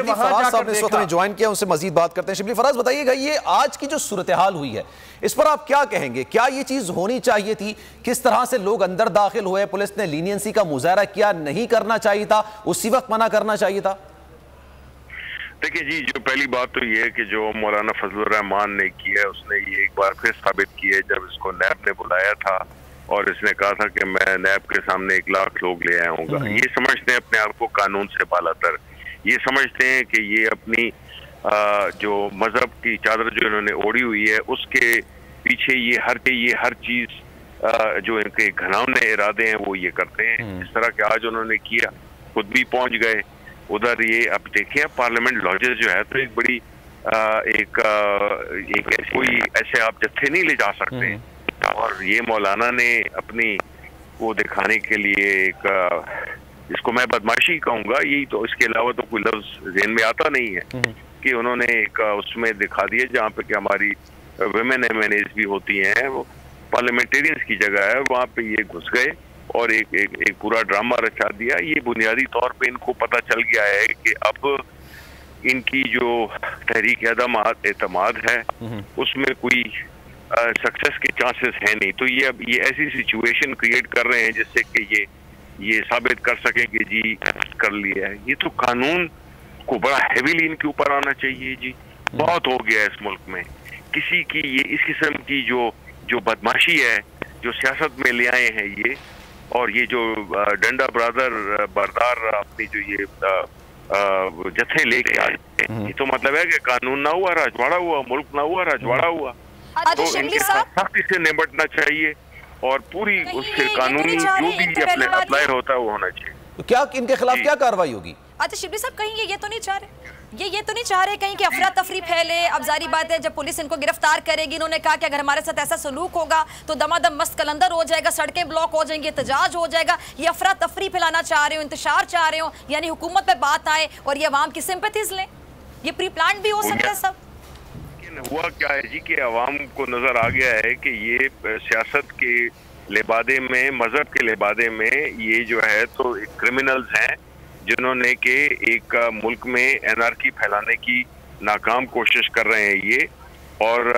फराज साहब ने इस वक्त ज्वाइन किया, उनसे मजीद बात करते हैं। शिबली फराज, बताइएगा ये आज की जो सूरत हाल हुई है इस पर आप क्या कहेंगे? क्या ये चीज होनी चाहिए थी? किस तरह से लोग अंदर दाखिल हुए? पुलिस ने लीनियंसी का मुजाहरा किया, नहीं करना चाहिए था, उसी वक्त मना करना चाहिए था? देखिए जी, जो पहली बात तो ये है कि जो मौलाना फजलुर रहमान ने किया है उसने ये एक बार फिर साबित किया है, जब इसको नैब ने बुलाया था और इसने कहा था कि मैं नैब के सामने 1 लाख लोग ले आऊंगा। ये समझते हैं अपने आप को कानून से बालातर, ये समझते हैं कि ये अपनी जो मजहब की चादर जो इन्होंने ओढ़ी हुई है उसके पीछे ये हर चीज जो इनके घिनौने इरादे हैं वो ये करते हैं। इस तरह के आज उन्होंने किया, खुद भी पहुंच गए उधर। ये अब देखिए पार्लियामेंट लॉजेस जो है तो एक बड़ी एक कोई ऐसे आप जत्थे नहीं ले जा सकते, और ये मौलाना ने अपनी वो दिखाने के लिए एक इसको मैं बदमाशी कहूंगा, यही तो, इसके अलावा तो कोई लफ्ज ज़हन में आता नहीं है कि उन्होंने एक उसमें दिखा दिया जहाँ पे कि हमारी वुमेन एमएनएस भी होती हैं, वो पार्लियामेंटेरियंस की जगह है, वहाँ पे ये घुस गए और एक पूरा ड्रामा रचा दिया। ये बुनियादी तौर पे इनको पता चल गया है कि अब इनकी जो तहरीक एतमाद है उसमें कोई सक्सेस के चांसेस है नहीं। तो ये अब ये ऐसी सिचुएशन क्रिएट कर रहे हैं जिससे कि ये साबित कर सके कि जी कर लिया है। ये तो कानून को बड़ा हेवीली इनके ऊपर आना चाहिए जी। बहुत हो गया इस मुल्क में किसी की ये इस किस्म की जो बदमाशी है जो सियासत में ले आए हैं ये, और ये जो डंडा बरदार अपनी जो ये जत्थे लेके आए, ये तो मतलब है कि कानून ना हुआ राजवाड़ा हुआ, मुल्क ना हुआ राजवाड़ा हुआ। तो इनके साथ सख्ती से निपटना चाहिए और पूरी उससे कानूनी जो भी अप्लाई होता है वो होना चाहिए। तो क्या इनके खिलाफ क्या कार्रवाई होगी? अच्छा शिबली साहब, कहीं ये तो नहीं चाह रहे, ये तो नहीं चाह रहे कहीं कि अफरा तफरी फैले? अब जारी बात है जब पुलिस इनको गिरफ्तार करेगी, इन्होंने कहा कि अगर हमारे साथ ऐसा सलूक होगा तो दमादम मस्त कलंदर हो जाएगा, सड़कें ब्लॉक हो जाएंगी, एहतजाज हो जाएगा। ये अफरा तफरी फैलाना चाह रहे हो, इंतशार चाह रहे हो, यानी हुकूमत पे बात आए और ये अवाम की सिंपैथीज लें, ये प्री प्लान भी हो सकता है सब। हुआ क्या है जी कि अवाम को नजर आ गया है कि ये सियासत के लिबादे में, मजहब के लिबादे में ये जो है तो क्रिमिनल्स हैं जिन्होंने के एक मुल्क में एनआरकी फैलाने की नाकाम कोशिश कर रहे हैं ये। और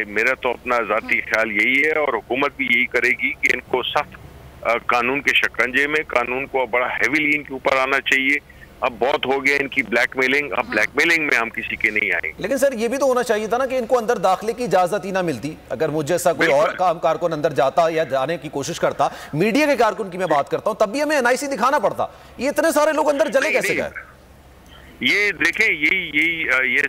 मेरा तो अपना जाती ख्याल यही है और हुकूमत भी यही करेगी कि इनको सख्त कानून के शिकंजे में, कानून को बड़ा हेवीली इनके ऊपर आना चाहिए। अब बहुत हो गया इनकी ब्लैकमेलिंग, अब ब्लैकमेलिंग में हम किसी के नहीं आएंगे। लेकिन सर ये भी तो होना चाहिए था ना कि इनको अंदर दाखिले की इजाजत ही ना मिलती। अगर मुझे ऐसा कोई और कारकुन अंदर जाता या जाने की कोशिश करता, मीडिया के कारकुन की मैं बात करता हूं, तब भी हमें एनआईसी दिखाना पड़ता। ये इतने सारे लोग अंदर जले कैसे गए? ये देखें,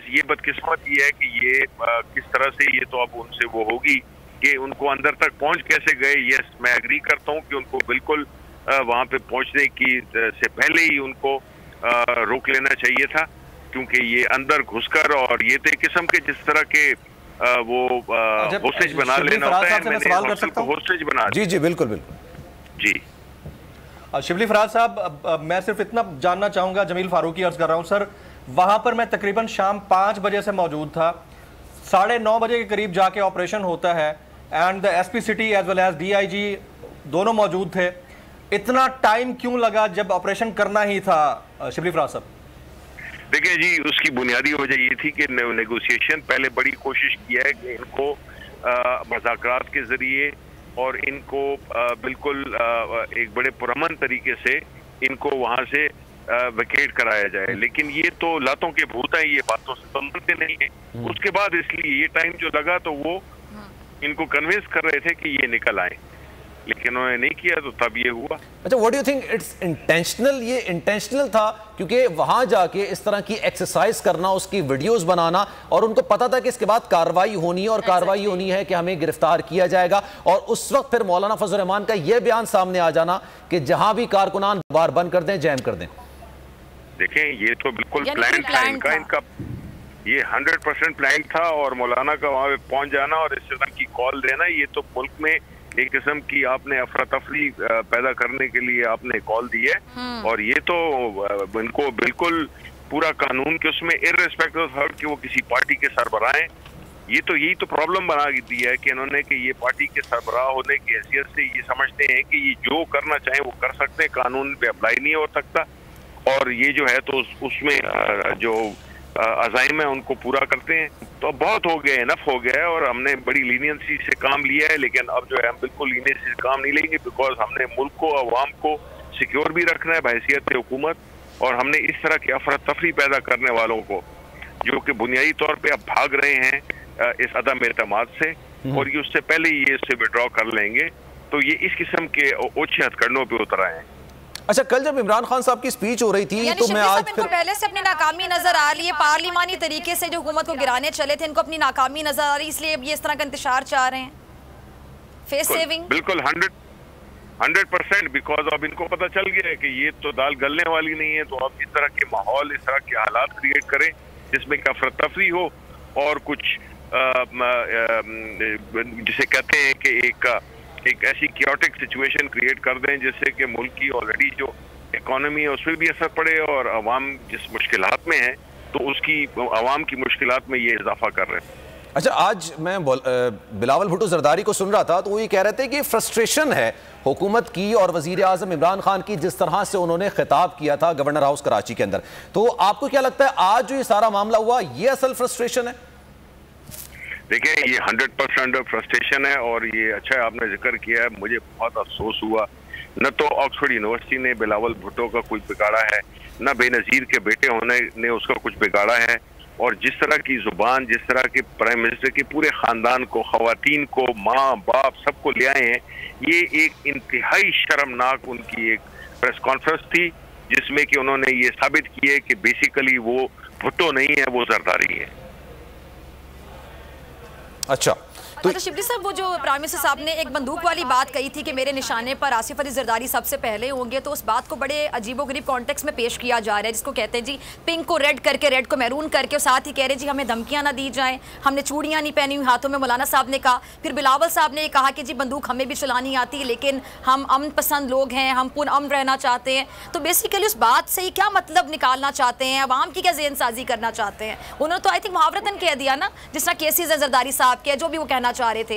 ये बदकिस्मत ये है कि ये किस तरह से, ये तो अब उनसे वो होगी कि उनको अंदर तक पहुंच कैसे गए। यस, मैं एग्री करता हूँ कि उनको बिल्कुल वहां पे पहुंचने की से पहले ही उनको रोक लेना चाहिए था, क्योंकि ये अंदर घुसकर और ये तो किस्म के जिस तरह के वो होस्टेज बना लेना होता है, सवाल कर सकता हूं? होस्टेज बना। जी बिल्कुल बिल्कुल जी। शिबली फराज साहब, मैं सिर्फ इतना जानना चाहूंगा, जमील फारूकी अर्ज कर रहा हूं सर, वहां पर मैं तकरीबन शाम 5 बजे से मौजूद था, 9:30 बजे के करीब जाके ऑपरेशन होता है and the SP city as well as DIG दोनों मौजूद थे। इतना टाइम क्यों लगा जब ऑपरेशन करना ही था? शिबली फराज साहब देखिए जी, उसकी बुनियादी वजह ये थी कि नेगोशिएशन पहले बड़ी कोशिश किया है कि इनको मुज़ाकरात के जरिए और इनको बिल्कुल एक बड़े पुरअमन तरीके से इनको वहां से वेकेट कराया जाए, लेकिन ये तो लातों के भूत हैं, ये बातों से समझते नहीं है। उसके बाद इसलिए ये टाइम जो लगा तो वो इनको कन्विंस कर रहे थे कि ये निकल आए, लेकिन उन्होंने नहीं किया तो तब ये हुआ। अच्छा, what do you think it's intentional? ये इंटेंशनल था क्योंकि वहां जाके इस तरह की एक्सरसाइज करना, उसकी वीडियोस बनाना, और उनको पता था कि इसके बाद कार्रवाई होनी है और कार्रवाई होनी है कि हमें गिरफ्तार किया जाएगा, और उस वक्त फिर मौलाना फजल रहमान का यह बयान सामने आ जाना कि जहां भी कारकुनान बार बंद कर दें, जैम कर दें। देखें, ये तो बिल्कुल प्लान था इनका, ये 100% प्लान था, और मौलाना का वहां पे पहुंच जाना और इस तरह की कॉल देना, ये तो मुल्क में एक किस्म की आपने अफरा तफरी पैदा करने के लिए आपने कॉल दी है। और ये तो इनको बिल्कुल पूरा कानून के उसमें इर्रेस्पेक्टिव ऑफ हर कि वो किसी पार्टी के सरबराह हैं, ये तो यही तो प्रॉब्लम बना दी है कि इन्होंने कि ये पार्टी के सरबराह होने की हैसियत से ये समझते हैं कि ये जो करना चाहें वो कर सकते हैं, कानून पे अप्लाई नहीं हो सकता। और ये जो है तो उसमें जो अज़ाइम है उनको पूरा करते हैं। तो बहुत हो गया, इनफ हो गया है, और हमने बड़ी लीनियंसी से काम लिया है, लेकिन अब जो है हम बिल्कुल लीनियंसी से काम नहीं लेंगे, बिकॉज हमने मुल्क को, अवाम को सिक्योर भी रखना है बहैसियत हुकूमत, और हमने इस तरह की अफरा तफरी पैदा करने वालों को जो कि बुनियादी तौर पे अब भाग रहे हैं इस अदम एतमाद से, और ये उससे पहले ही ये इससे विड्रॉ कर लेंगे, तो ये इस किस्म के ओछे हथकंडों पे उतर आए हैं। अच्छा, कल जब इमरान खान साहब की स्पीच हो रही थी तो मैं आज इनको पहले से अपनी नाकामी नजर आ रही है, पार्लिमानी तरीके से जो हुकूमत को गिराने चले थे इनको अपनी नाकामी नजर आ रही है, इसलिए ये इस तरह का इंतशार चाह रहे हैं, फेस सेविंग। बिल्कुल 100%, बिकॉज अब इनको पता चल गया है कि ये तो दाल गलने वाली नहीं है, तो अब इस तरह के माहौल, इस तरह के हालात क्रिएट करें जिसमें कि अफरा तफरी हो, और कुछ जिसे कहते हैं कि एक ऐसी क्योटिक सिचुएशन क्रिएट कर दें जिससे कि मुल्क की ऑलरेडी जो इकोनॉमी है उस पर भी असर पड़े, और अवाम जिस मुश्किलात में है तो उसकी अवाम की मुश्किलात में ये इजाफा कर रहे हैं। अच्छा, आज मैं बिलावल भुट्टो जरदारी को सुन रहा था तो वो ये कह रहे थे कि फ्रस्ट्रेशन है हुकूमत की और वजीर आजम इमरान खान की, जिस तरह से उन्होंने खिताब किया था गवर्नर हाउस कराची के अंदर। तो आपको क्या लगता है आज जो ये सारा मामला हुआ ये असल फ्रस्ट्रेशन है? देखिए, ये 100% फ्रस्ट्रेशन है, और ये अच्छा है आपने जिक्र किया है। मुझे बहुत अफसोस हुआ, न तो ऑक्सफोर्ड यूनिवर्सिटी ने बिलावल भुट्टो का कुछ बिगाड़ा है, न बेनज़ीर के बेटे होने ने उसका कुछ बिगाड़ा है, और जिस तरह की जुबान, जिस तरह के प्राइम मिनिस्टर के पूरे खानदान को, खवातीन को, माँ बाप सबको ले आए हैं, ये एक इंतहाई शर्मनाक उनकी एक प्रेस कॉन्फ्रेंस थी जिसमें कि उन्होंने ये साबित किए कि बेसिकली वो भुट्टो नहीं है, वो जरदारी है। अच्छा, तो शिबली साहब, वो जो प्राइम मिनिस्टर साहब ने एक बंदूक वाली बात कही थी कि मेरे निशाने पर आसिफ अली जरदारी सबसे पहले होंगे, तो उस बात को बड़े अजीबोगरीब कॉन्टेक्स्ट में पेश किया जा रहा है, जिसको कहते हैं जी पिंक को रेड करके, रेड को मैरून करके, और साथ ही कह रहे जी हमें धमकियां ना दी जाएं, हमने चूड़ियां नहीं पहनी हुई हाथों में, मौलाना साहब ने कहा। फिर बिलावल साहब ने कहा कि जी बंदूक हमें भी चलानी आती है, लेकिन हम अमन पसंद लोग हैं, हम पुर अमन रहना चाहते हैं। तो बेसिकली उस बात से ही क्या मतलब निकालना चाहते हैं, अवाम की क्या ज़हन साजी करना चाहते हैं? उन्होंने तो आई थिंक मुहावरतन कह दिया ना, जिस तरह केसेस है जरदारी साहब के, जो भी वो कहना चाह रहे थे।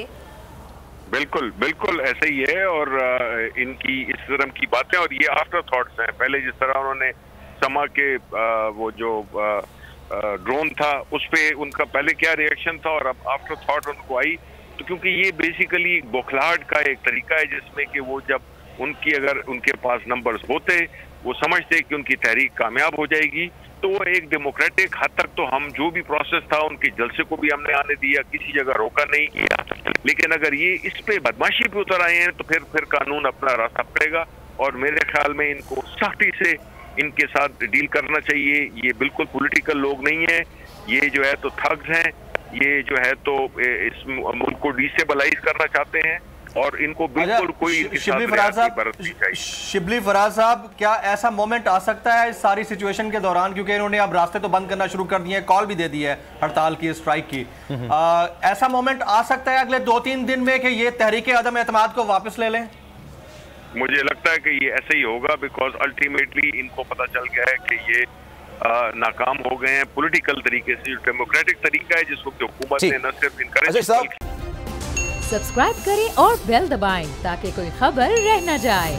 बिल्कुल बिल्कुल ऐसे ही है, और इनकी इस तरह की बातें, और ये आफ्टर थॉट्स हैं। पहले जिस तरह उन्होंने समा के वो जो ड्रोन था उस पे उनका पहले क्या रिएक्शन था, और अब आफ्टर थॉट उनको आई, तो क्योंकि ये बेसिकली बौखलाहट का एक तरीका है जिसमें कि वो जब उनकी अगर उनके पास नंबर्स होते, वो समझते कि उनकी तहरीक कामयाब हो जाएगी, तो वो एक डेमोक्रेटिक हद तक तो हम जो भी प्रोसेस था उनके जलसे को भी हमने आने दिया, किसी जगह रोका नहीं किया। लेकिन अगर ये इस पे बदमाशी पे उतर आए हैं तो फिर कानून अपना रास्ता पड़ेगा, और मेरे ख्याल में इनको सख्ती से इनके साथ डील करना चाहिए। ये बिल्कुल पॉलिटिकल लोग नहीं है, ये जो है तो ठग्स हैं, ये जो है तो इस मुल्क को डिस्टेबलाइज करना चाहते हैं, और इनको बिल्कुल कोई शिबली फराज साहब, क्या ऐसा मोमेंट आ सकता है इस सारी सिचुएशन के दौरान, क्योंकि इन्होंने अब रास्ते तो बंद करना शुरू कर दिए हैं, कॉल भी दे दी है हड़ताल की, स्ट्राइक की, ऐसा मोमेंट आ सकता है अगले 2-3 दिन में कि ये तहरीक अदम एतमाद को वापस ले लें? मुझे लगता है कि ये ऐसे ही होगा, बिकॉज अल्टीमेटली इनको पता चल गया है कि ये नाकाम हो गए हैं पॉलिटिकल तरीके से। जो डेमोक्रेटिक तरीका है जिसको हुकूमत ने न सिर्फ इनकरेज, सब्सक्राइब करें और बेल दबाएं ताकि कोई खबर रह न जाए।